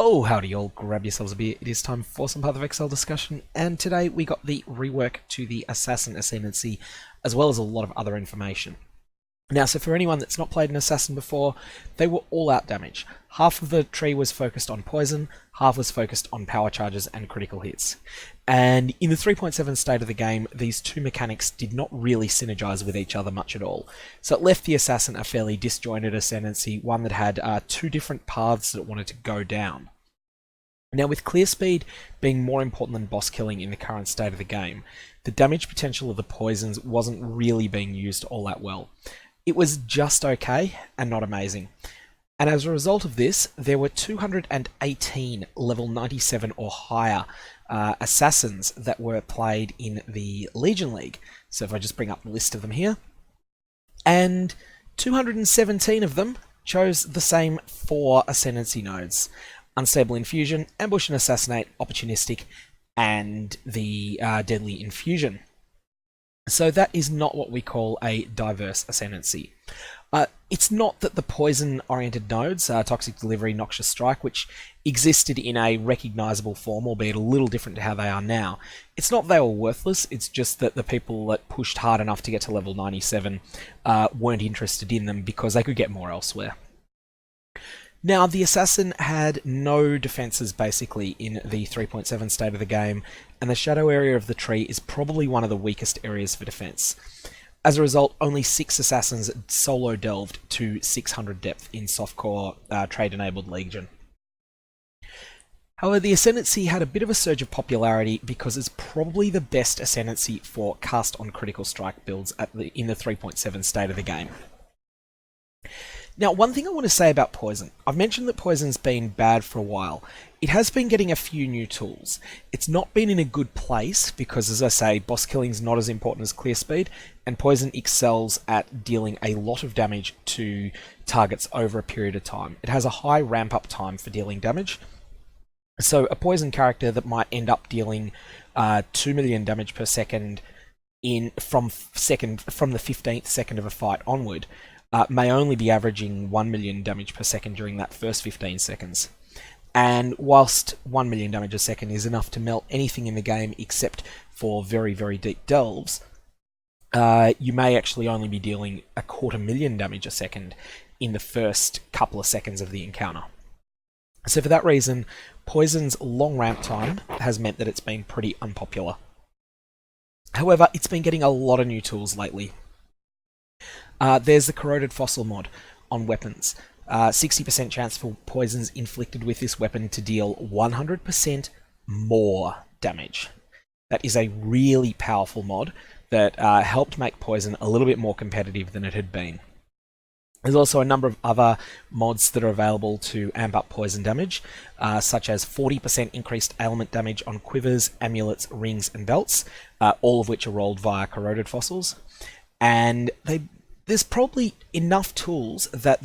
Oh, howdy all, grab yourselves a beer. It is time for some Path of Exile discussion, and today we got the rework to the Assassin Ascendancy, as well as a lot of other information. Now, so for anyone that's not played an Assassin before, they were all out damage. Half of the tree was focused on poison, half was focused on power charges and critical hits. And in the 3.7 state of the game, these two mechanics did not really synergize with each other much at all. So it left the Assassin a fairly disjointed Ascendancy, one that had two different paths that it wanted to go down. Now, with clear speed being more important than boss killing in the current state of the game, the damage potential of the poisons wasn't really being used all that well. It was just okay and not amazing. And as a result of this, there were 218 level 97 or higher assassins that were played in the Legion League. So if I just bring up the list of them here, and 217 of them chose the same 4 Ascendancy nodes: Unstable Infusion, Ambush and Assassinate, Opportunistic, and the Deadly Infusion. So that is not what we call a diverse Ascendancy. It's not that the poison-oriented nodes, Toxic Delivery, Noxious Strike, which existed in a recognisable form, albeit a little different to how they are now, it's not they were worthless, it's just that the people that pushed hard enough to get to level 97 weren't interested in them because they could get more elsewhere. Now, the Assassin had no defences basically in the 3.7 state of the game, and the shadow area of the tree is probably one of the weakest areas for defence. As a result, only 6 Assassins solo delved to 600 depth in softcore trade-enabled Legion. However, the Ascendancy had a bit of a surge of popularity because it's probably the best Ascendancy for cast on critical strike builds in the 3.7 state of the game. Now, one thing I want to say about Poison. I've mentioned that Poison's been bad for a while. It has been getting a few new tools. It's not been in a good place because, as I say, boss killing's not as important as clear speed, and Poison excels at dealing a lot of damage to targets over a period of time. It has a high ramp-up time for dealing damage. So a Poison character that might end up dealing 2 million damage per second from the 15th second of a fight onward, may only be averaging 1 million damage per second during that first 15 seconds. And whilst 1 million damage a second is enough to melt anything in the game except for very, very deep delves, you may actually only be dealing 250,000 damage a second in the first couple of seconds of the encounter. So for that reason, Poison's long ramp time has meant that it's been pretty unpopular. However, it's been getting a lot of new tools lately. There's the Corroded Fossil mod on weapons. 60% chance for poisons inflicted with this weapon to deal 100% more damage. That is a really powerful mod that helped make Poison a little bit more competitive than it had been. There's also a number of other mods that are available to amp up poison damage, such as 40% increased ailment damage on quivers, amulets, rings, and belts, all of which are rolled via Corroded Fossils. And there's probably enough tools that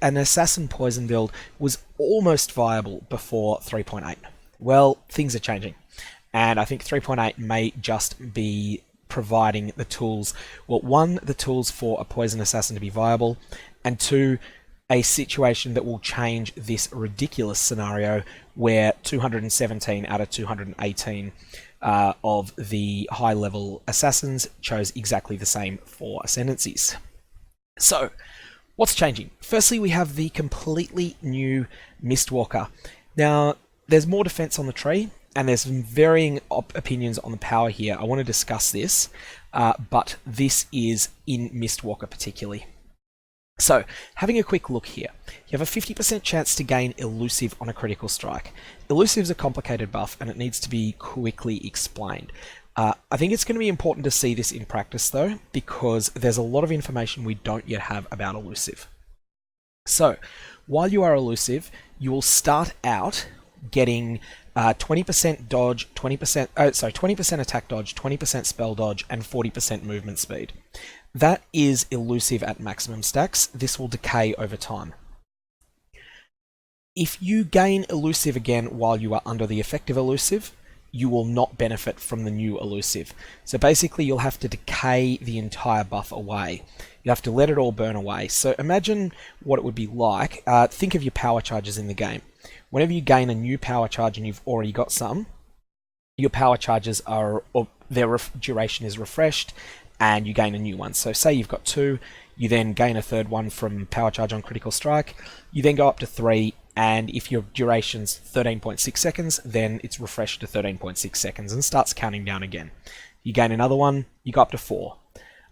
an Assassin Poison build was almost viable before 3.8. Well, things are changing, and I think 3.8 may just be providing the tools, well, 1, the tools for a Poison Assassin to be viable, and 2, a situation that will change this ridiculous scenario where 217 out of 218 of the high-level Assassins chose exactly the same 4 Ascendancies. So, what's changing? Firstly, we have the completely new Mistwalker. Now, there's more defense on the tree, and there's some varying opinions on the power here. I want to discuss this, but this is in Mistwalker particularly. So, having a quick look here, you have a 50% chance to gain Elusive on a critical strike. Elusive is a complicated buff, and it needs to be quickly explained. I think it's going to be important to see this in practice, though, because there's a lot of information we don't yet have about Elusive. So, while you are Elusive, you will start out getting 20% dodge, 20% attack dodge, 20% spell dodge, and 40% movement speed. That is Elusive at maximum stacks. This will decay over time. If you gain Elusive again while you are under the effect of Elusive, you will not benefit from the new Elusive. So basically you'll have to decay the entire buff away. You have to let it all burn away. So imagine what it would be like. Think of your power charges in the game. Whenever you gain a new power charge and you've already got some, your power charges are, or their duration is refreshed, and you gain a new one. So say you've got 2, you then gain a third one from power charge on critical strike, you then go up to 3, and if your duration's 13.6 seconds, then it's refreshed to 13.6 seconds and starts counting down again. You gain another one, you go up to 4.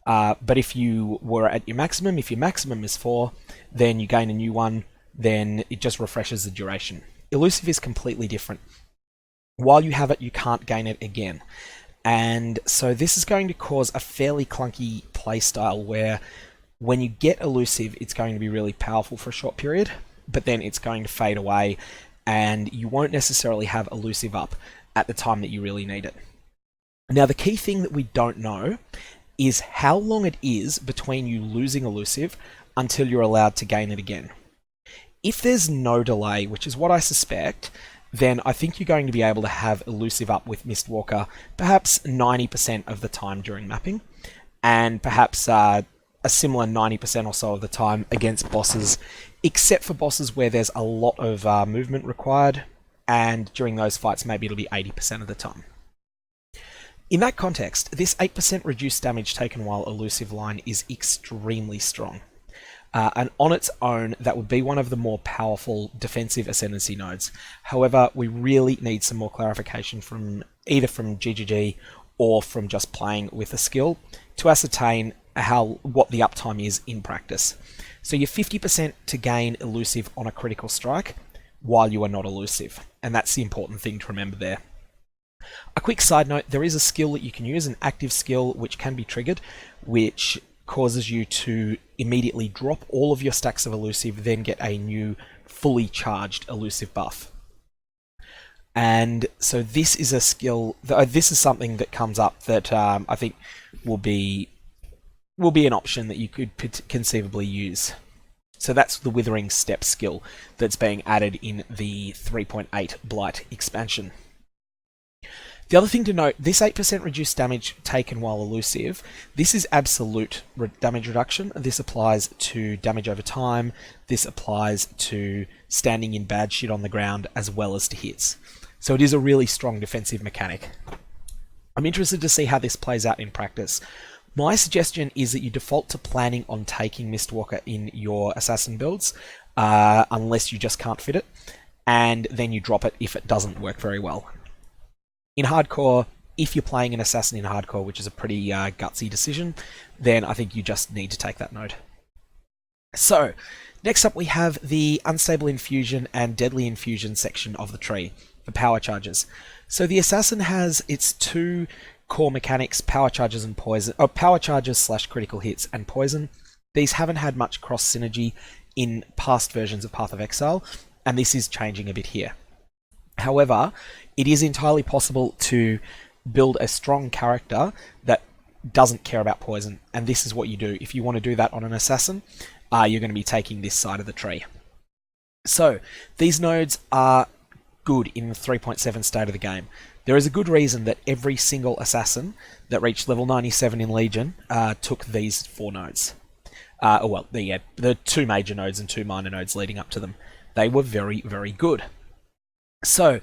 But if you were at your maximum, if your maximum is 4, then you gain a new one, then it just refreshes the duration. Elusive is completely different. While you have it, you can't gain it again. And so this is going to cause a fairly clunky playstyle where when you get Elusive, it's going to be really powerful for a short period, but then it's going to fade away, and you won't necessarily have Elusive up at the time that you really need it. Now, the key thing that we don't know is how long it is between you losing Elusive until you're allowed to gain it again. If there's no delay, which is what I suspect, then I think you're going to be able to have Elusive up with Mistwalker perhaps 90% of the time during mapping, and perhaps a similar 90% or so of the time against bosses, except for bosses where there's a lot of movement required, and during those fights maybe it'll be 80% of the time. In that context, this 8% reduced damage taken while Elusive line is extremely strong. And on its own, that would be one of the more powerful defensive Ascendancy nodes. However, we really need some more clarification from either from GGG or from just playing with a skill to ascertain what the uptime is in practice. So you're 50% to gain Elusive on a critical strike while you are not Elusive, and that's the important thing to remember there. A quick side note, there is a skill that you can use, an active skill which can be triggered, which causes you to immediately drop all of your stacks of Elusive, then get a new fully charged Elusive buff. And so this is a skill, this is something that comes up that I think will be an option that you could conceivably use. So that's the Withering Step skill that's being added in the 3.8 Blight expansion. The other thing to note, this 8% reduced damage taken while Elusive, this is absolute damage reduction. This applies to damage over time, this applies to standing in bad shit on the ground, as well as to hits. So it is a really strong defensive mechanic. I'm interested to see how this plays out in practice. My suggestion is that you default to planning on taking Mistwalker in your assassin builds, unless you just can't fit it, and then you drop it if it doesn't work very well. In hardcore, if you're playing an assassin in hardcore, which is a pretty gutsy decision, then I think you just need to take that node. So, next up we have the Unstable Infusion and Deadly Infusion section of the tree, the power charges. So the assassin has its 2 core mechanics, power charges and poison, or power charges / critical hits and poison. These haven't had much cross synergy in past versions of Path of Exile, and this is changing a bit here. However, it is entirely possible to build a strong character that doesn't care about poison, and this is what you do. If you want to do that on an assassin, you're going to be taking this side of the tree. So, these nodes are good in the 3.7 state of the game. There is a good reason that every single assassin that reached level 97 in Legion took these 4 nodes. The 2 major nodes and 2 minor nodes leading up to them. They were very, very good. So,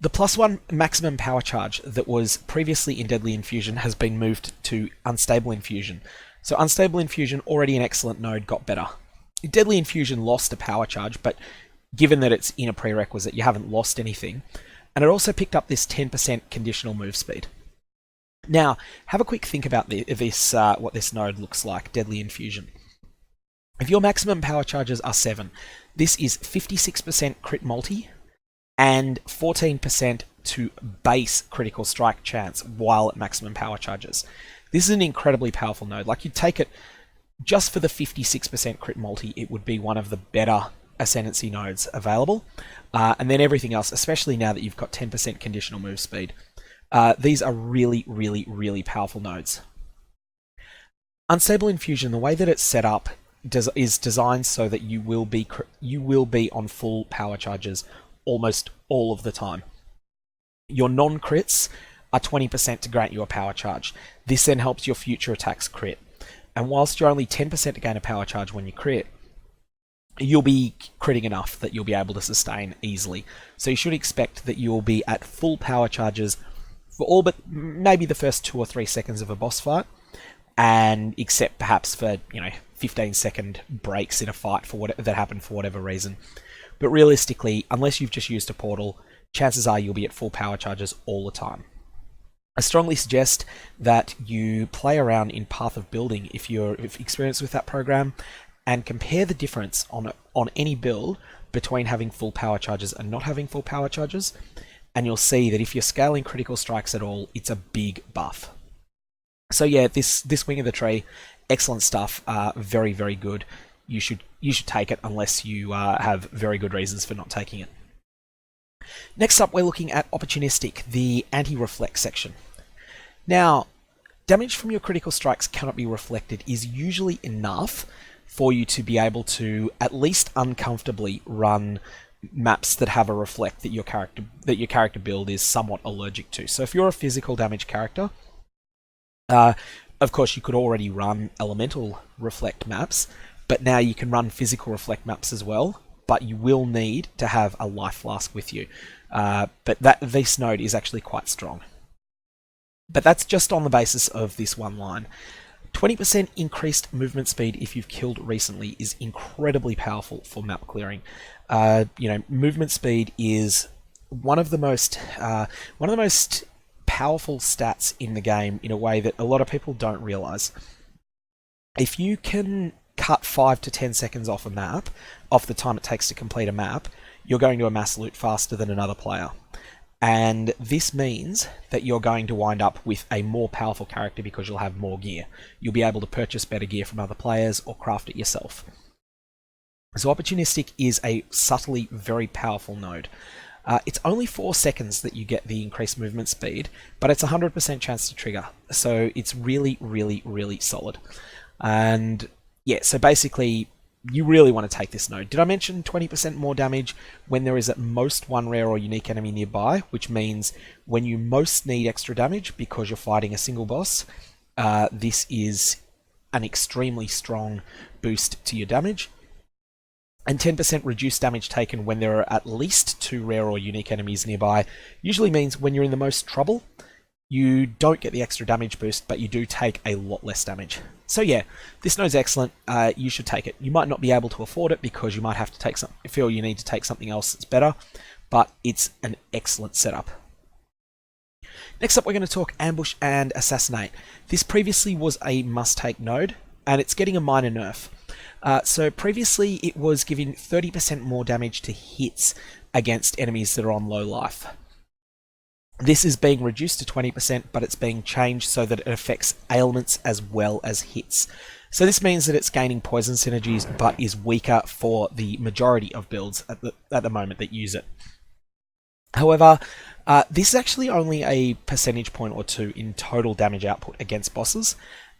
the +1 maximum power charge that was previously in Deadly Infusion has been moved to Unstable Infusion. So Unstable Infusion, already an excellent node, got better. Deadly Infusion lost a power charge, but given that it's in a prerequisite, you haven't lost anything. And it also picked up this 10% conditional move speed. Now, have a quick think about this, what this node looks like, Deadly Infusion. If your maximum power charges are 7, this is 56% crit multi, and 14% to base critical strike chance while at maximum power charges. This is an incredibly powerful node. Like, you'd take it just for the 56% crit multi, it would be one of the better Ascendancy nodes available. And then everything else, especially now that you've got 10% conditional move speed. These are really, really, really powerful nodes. Unstable Infusion, the way that it's set up is designed so that you will be on full power charges almost all of the time. Your non-crits are 20% to grant you a power charge. This then helps your future attacks crit. And whilst you're only 10% to gain a power charge when you crit, you'll be critting enough that you'll be able to sustain easily. So you should expect that you'll be at full power charges for all but maybe the first 2 or 3 seconds of a boss fight, and except perhaps for 15-second breaks in a fight that happen for whatever reason. But realistically, unless you've just used a portal, chances are you'll be at full power charges all the time. I strongly suggest that you play around in Path of Building if you're experienced with that program, and compare the difference on any build between having full power charges and not having full power charges, and you'll see that if you're scaling critical strikes at all, it's a big buff. So yeah, this Wing of the Tree, excellent stuff, very, very good. You should take it unless you have very good reasons for not taking it. Next up, we're looking at Opportunistic, the anti-reflect section. Now, damage from your critical strikes cannot be reflected is usually enough for you to be able to at least uncomfortably run maps that have a reflect that your character build is somewhat allergic to. So if you're a physical damage character, of course you could already run elemental reflect maps, but now you can run physical reflect maps as well, but you will need to have a life flask with you. But this node is actually quite strong. But that's just on the basis of this one line. 20% increased movement speed if you've killed recently is incredibly powerful for map clearing. Movement speed is one of the most powerful stats in the game in a way that a lot of people don't realize. If you can cut 5 to 10 seconds off a map, off the time it takes to complete a map, you're going to amass loot faster than another player. And this means that you're going to wind up with a more powerful character because you'll have more gear. You'll be able to purchase better gear from other players or craft it yourself. So Opportunistic is a subtly very powerful node. It's only 4 seconds that you get the increased movement speed, but it's a 100% chance to trigger. So it's really, really, really solid. And yeah, so basically, you really want to take this node. Did I mention 20% more damage when there is at most one rare or unique enemy nearby, which means when you most need extra damage because you're fighting a single boss, this is an extremely strong boost to your damage. And 10% reduced damage taken when there are at least 2 rare or unique enemies nearby usually means when you're in the most trouble, you don't get the extra damage boost, but you do take a lot less damage. So yeah, this node's excellent. You should take it. You might not be able to afford it because you might have to feel you need to take something else that's better, but it's an excellent setup. Next up, we're going to talk Ambush and Assassinate. This previously was a must-take node, and it's getting a minor nerf. So previously, it was giving 30% more damage to hits against enemies that are on low life. This is being reduced to 20%, but it's being changed so that it affects ailments as well as hits. So this means that it's gaining poison synergies, but is weaker for the majority of builds at the moment that use it. However, this is actually only a percentage point or 2 in total damage output against bosses,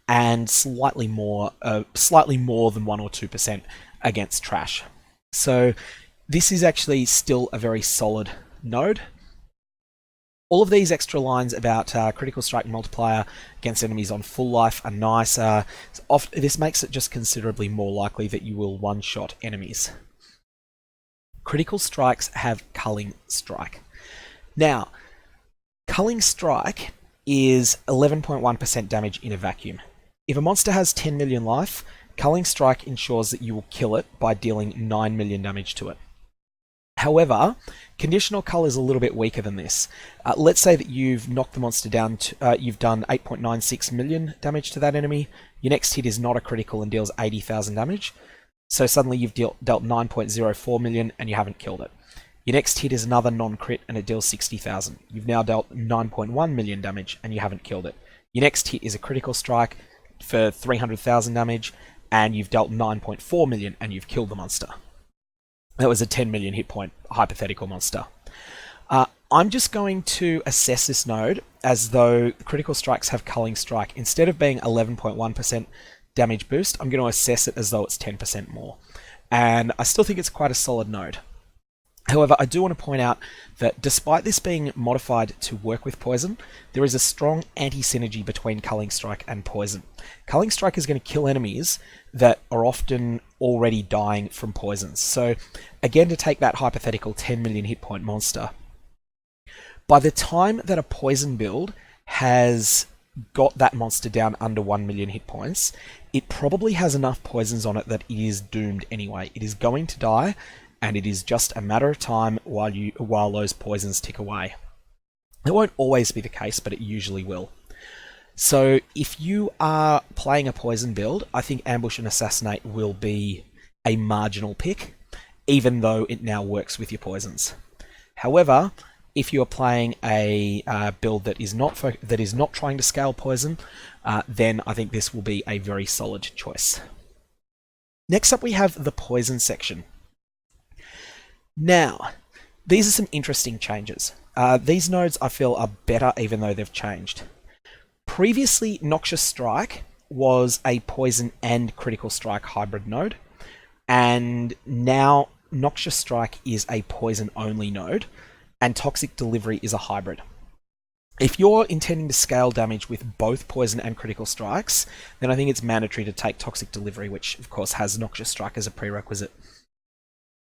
and slightly more than 1 or 2% against trash. So this is actually still a very solid node. All of these extra lines about critical strike multiplier against enemies on full life are nice. This makes it just considerably more likely that you will one-shot enemies. Critical strikes have Culling Strike. Now, Culling Strike is 11.1% damage in a vacuum. If a monster has 10 million life, Culling Strike ensures that you will kill it by dealing 9 million damage to it. However, Conditional Cull is a little bit weaker than this. Let's say that you've knocked the monster down, you've done 8.96 million damage to that enemy. Your next hit is not a critical and deals 80,000 damage. So suddenly you've dealt 9.04 million and you haven't killed it. Your next hit is another non-crit and it deals 60,000. You've now dealt 9.1 million damage and you haven't killed it. Your next hit is a critical strike for 300,000 damage and you've dealt 9.4 million and you've killed the monster. That was a 10 million hit point hypothetical monster. I'm just going to assess this node as though critical strikes have Culling Strike. Instead of being 11.1% damage boost, I'm going to assess it as though it's 10% more. And I still think it's quite a solid node. However, I do want to point out that despite this being modified to work with poison, there is a strong anti-synergy between Culling Strike and poison. Culling Strike is going to kill enemies that are often already dying from poisons. So again, to take that hypothetical 10 million hit point monster, by the time that a poison build has got that monster down under 1 million hit points, it probably has enough poisons on it that it is doomed anyway. It is going to die, and it is just a matter of time while those poisons tick away. It won't always be the case, but it usually will. So if you are playing a poison build, I think Ambush and Assassinate will be a marginal pick, even though it now works with your poisons. However, if you are playing a build that is not trying to scale poison, then I think this will be a very solid choice. Next up, we have the poison section. Now, these are some interesting changes. These nodes I feel are better even though they've changed. Previously, Noxious Strike was a poison and critical strike hybrid node, and now Noxious Strike is a poison only node, and Toxic Delivery is a hybrid. If you're intending to scale damage with both poison and critical strikes, then I think it's mandatory to take Toxic Delivery, which of course has Noxious Strike as a prerequisite.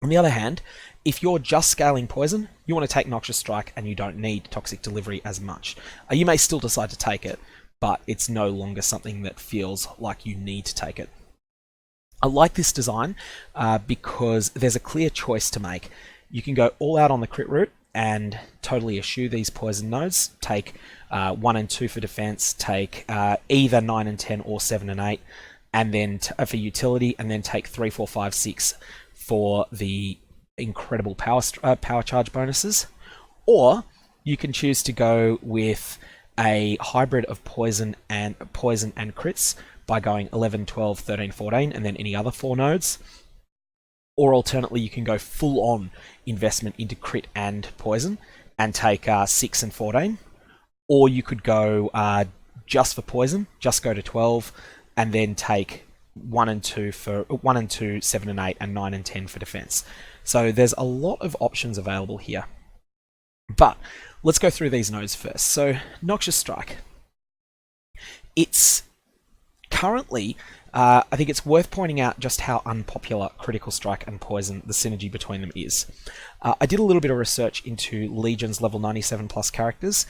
On the other hand, if you're just scaling poison, you want to take Noxious Strike and you don't need Toxic Delivery as much. You may still decide to take it, but it's no longer something that feels like you need to take it. I like this design because there's a clear choice to make. You can go all out on the crit route and totally eschew these poison nodes, take 1 and 2 for defense, take either 9 and 10 or 7 and 8, and then for utility, and then take 3, 4, 5, 6 for the incredible power charge bonuses. Or you can choose to go with a hybrid of poison and crits by going 11, 12, 13, 14, and then any other 4 nodes. Or alternately, you can go full on investment into crit and poison and take 6 and 14. Or you could go just for poison, just go to 12, and then take 1 and 2, 7 and 8, and 9 and 10 for defense. So there's a lot of options available here. But let's go through these nodes first. So Noxious Strike. It's currently, I think it's worth pointing out just how unpopular Critical Strike and Poison, the synergy between them is. I did a little bit of research into Legion's level 97 plus characters,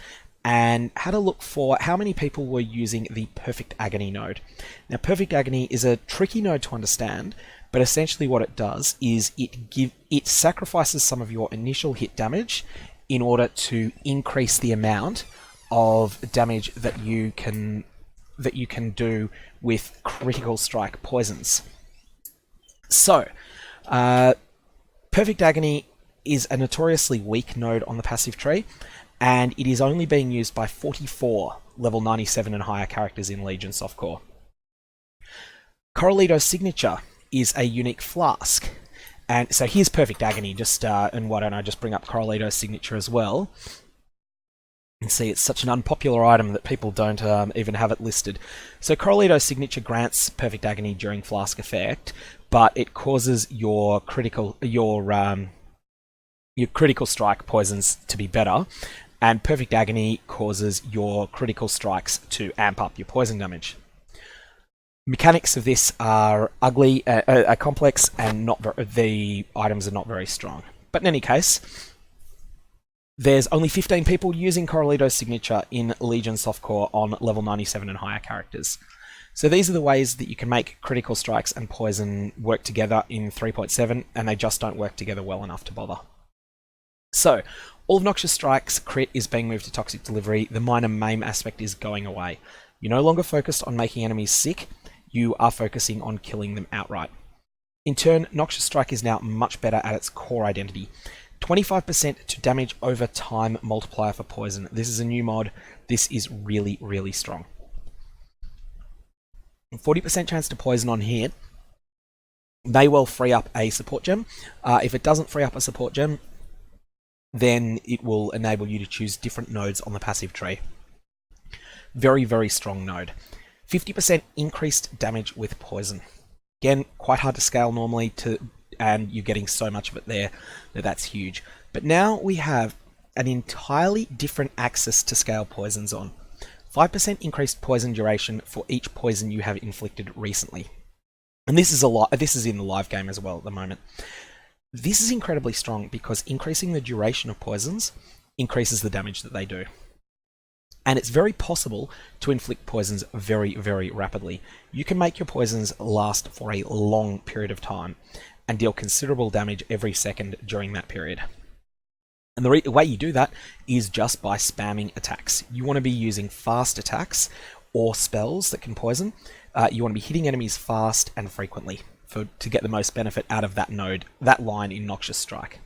and had a look for how many people were using the Perfect Agony node. Now, Perfect Agony is a tricky node to understand, but essentially what it does is it sacrifices some of your initial hit damage in order to increase the amount of damage that you can do with Critical Strike poisons. So, Perfect Agony is a notoriously weak node on the passive tree, and it is only being used by 44 level 97 and higher characters in Legion Softcore. Corralito's signature is a unique flask, and so here's Perfect Agony, and why don't I just bring up Corralito's signature as well, and see it's such an unpopular item that people don't even have it listed. So Corralito's signature grants Perfect Agony during flask effect, but it causes your critical strike poisons to be better, and Perfect Agony causes your critical strikes to amp up your poison damage. Mechanics of this are ugly, are complex, and the items are not very strong. But in any case, there's only 15 people using Corralito's signature in Legion Softcore on level 97 and higher characters. So these are the ways that you can make critical strikes and poison work together in 3.7, and they just don't work together well enough to bother. So, all of Noxious Strike's crit is being moved to Toxic Delivery. The minor maim aspect is going away. You're no longer focused on making enemies sick, you are focusing on killing them outright. In turn, Noxious Strike is now much better at its core identity. 25% to damage over time multiplier for poison. This is a new mod. This is really, really strong. 40% chance to poison on hit may well free up a support gem. If it doesn't free up a support gem, then it will enable you to choose different nodes on the passive tree. Very, very strong node. 50% increased damage with poison. Again, quite hard to scale normally. and you're getting so much of it there that's huge. But now we have an entirely different axis to scale poisons on. 5% increased poison duration for each poison you have inflicted recently. And this is this is in the live game as well at the moment. This is incredibly strong because increasing the duration of poisons increases the damage that they do. And it's very possible to inflict poisons very, very rapidly. You can make your poisons last for a long period of time and deal considerable damage every second during that period. And the way you do that is just by spamming attacks. You want to be using fast attacks or spells that can poison. You want to be hitting enemies fast and frequently to get the most benefit out of that line in Noxious Strike.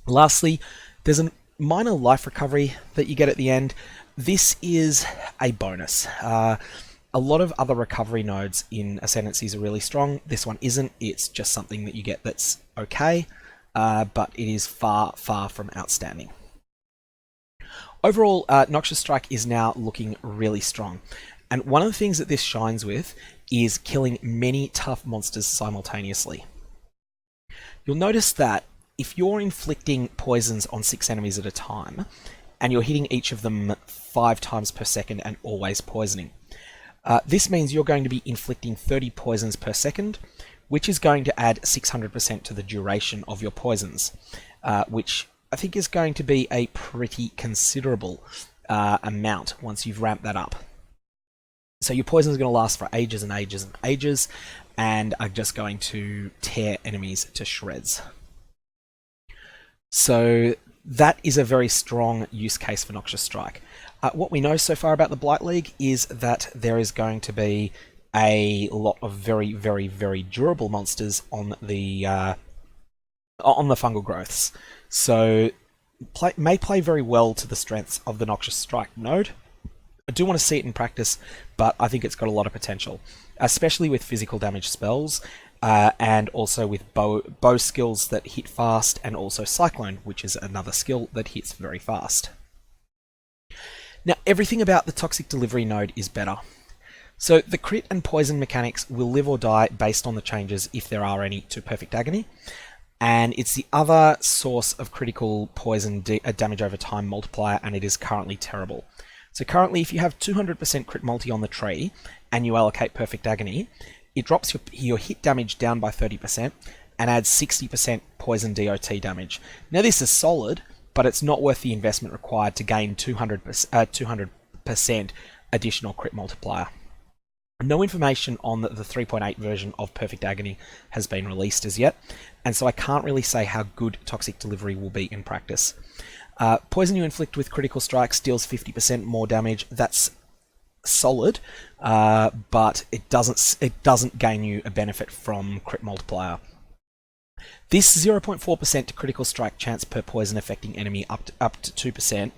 Lastly, there's a minor life recovery that you get at the end. This is a bonus. A lot of other recovery nodes in Ascendancies are really strong. This one isn't. It's just something that you get that's okay, but it is far, far from outstanding. Overall, Noxious Strike is now looking really strong. And one of the things that this shines with is killing many tough monsters simultaneously. You'll notice that if you're inflicting poisons on 6 enemies at a time, and you're hitting each of them 5 times per second and always poisoning, this means you're going to be inflicting 30 poisons per second, which is going to add 600% to the duration of your poisons, which I think is going to be a pretty considerable amount once you've ramped that up. So your poison is going to last for ages and ages and ages, and are just going to tear enemies to shreds. So that is a very strong use case for Noxious Strike. What we know so far about the Blight League is that there is going to be a lot of very, very, very durable monsters on the fungal growths. So may play very well to the strengths of the Noxious Strike node. I do want to see it in practice, but I think it's got a lot of potential, especially with physical damage spells, and also with bow skills that hit fast, and also Cyclone, which is another skill that hits very fast. Now, everything about the Toxic Delivery node is better. So the crit and poison mechanics will live or die based on the changes, if there are any, to Perfect Agony, and it's the other source of critical poison damage over time multiplier, and it is currently terrible. So currently, if you have 200% crit multi on the tree, and you allocate Perfect Agony, it drops your hit damage down by 30%, and adds 60% poison DOT damage. Now this is solid, but it's not worth the investment required to gain 200% additional crit multiplier. No information on the 3.8 version of Perfect Agony has been released as yet, and so I can't really say how good Toxic Delivery will be in practice. Poison you inflict with critical strikes deals 50% more damage. That's solid, but it doesn't gain you a benefit from crit multiplier. This 0.4% to critical strike chance per poison affecting enemy up to 2%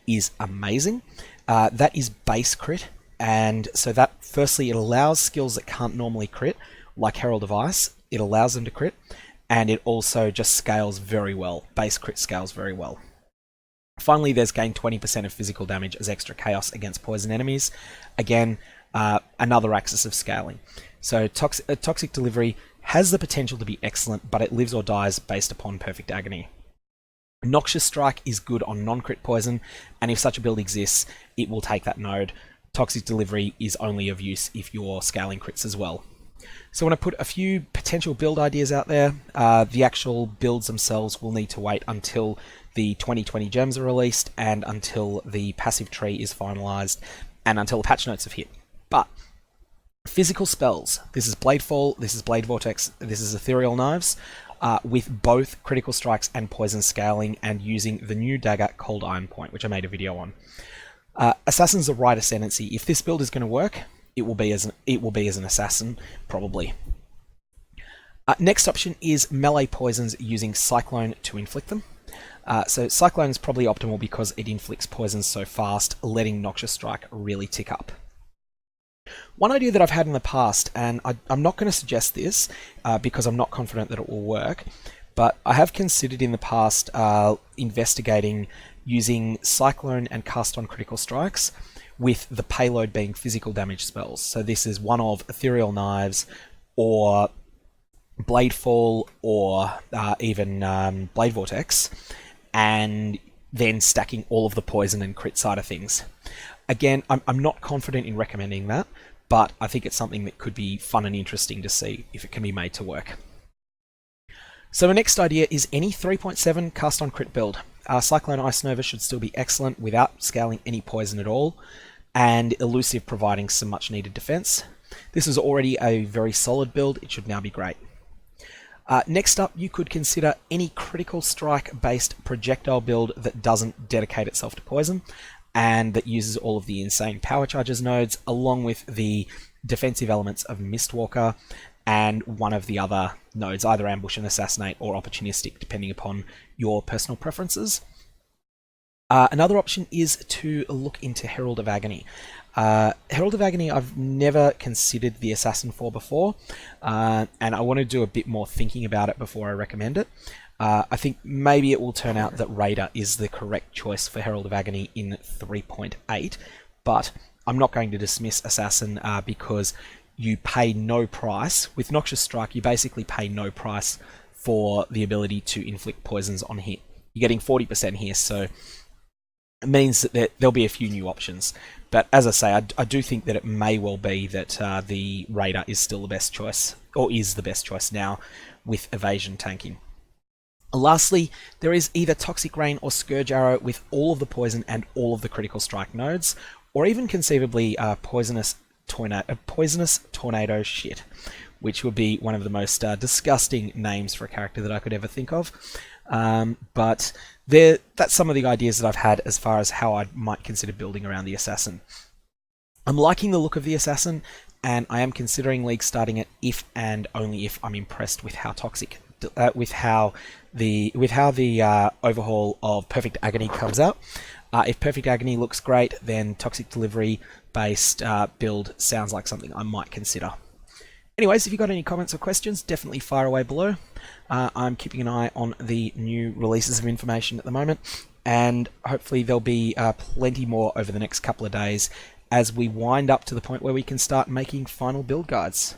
is amazing. That is base crit, and so that firstly it allows skills that can't normally crit, like Herald of Ice, it allows them to crit, and it also just scales very well. Base crit scales very well. Finally, there's gained 20% of physical damage as extra chaos against poison enemies. Again, another axis of scaling. So Toxic Delivery has the potential to be excellent, but it lives or dies based upon Perfect Agony. Noxious Strike is good on non-crit poison, and if such a build exists, it will take that node. Toxic Delivery is only of use if you're scaling crits as well. So I want to put a few potential build ideas out there. The actual builds themselves will need to wait until the 2020 gems are released, and until the passive tree is finalized, and until the patch notes have hit. But physical spells. This is Blade Fall, this is Blade Vortex, this is Ethereal Knives, with both critical strikes and poison scaling, and using the new dagger Cold Iron Point, which I made a video on. Assassin's the right Ascendancy. If this build is going to work, it will be as an assassin, probably. Next option is melee poisons using Cyclone to inflict them. So Cyclone is probably optimal because it inflicts poisons so fast, letting Noxious Strike really tick up. One idea that I've had in the past, and I'm not going to suggest this because I'm not confident that it will work, but I have considered in the past investigating using Cyclone and Cast on Critical Strikes, with the payload being physical damage spells. So this is one of Ethereal Knives or Bladefall or even Blade Vortex, and then stacking all of the poison and crit side of things. Again, I'm not confident in recommending that, but I think it's something that could be fun and interesting to see if it can be made to work. So my next idea is any 3.7 cast on crit build. Cyclone Ice Nova should still be excellent without scaling any poison at all, and Elusive providing some much needed defense. This is already a very solid build, it should now be great. Next up, you could consider any critical strike based projectile build that doesn't dedicate itself to poison and that uses all of the insane power charges nodes along with the defensive elements of Mistwalker and one of the other nodes, either Ambush and Assassinate or Opportunistic, depending upon your personal preferences. Another option is to look into Herald of Agony. Herald of Agony I've never considered the assassin for before, and I want to do a bit more thinking about it before I recommend it. I think maybe it will turn out that Raider is the correct choice for Herald of Agony in 3.8, but I'm not going to dismiss Assassin because you pay no price. With Noxious Strike, you basically pay no price for the ability to inflict poisons on hit. You're getting 40% here, so it means that there'll be a few new options. But as I say, I do think that it may well be that the Raider is still the best choice, or is the best choice now, with evasion tanking. Lastly, there is either Toxic Rain or Scourge Arrow with all of the poison and all of the critical strike nodes, or even conceivably Poisonous Tornado shit, which would be one of the most disgusting names for a character that I could ever think of. But that's some of the ideas that I've had as far as how I might consider building around the Assassin. I'm liking the look of the Assassin, and I am considering league starting it if and only if I'm impressed with how with how the overhaul of Perfect Agony comes out. If Perfect Agony looks great, then Toxic Delivery based build sounds like something I might consider. Anyways, if you've got any comments or questions, definitely fire away below. I'm keeping an eye on the new releases of information at the moment, and hopefully there'll be plenty more over the next couple of days as we wind up to the point where we can start making final build guides.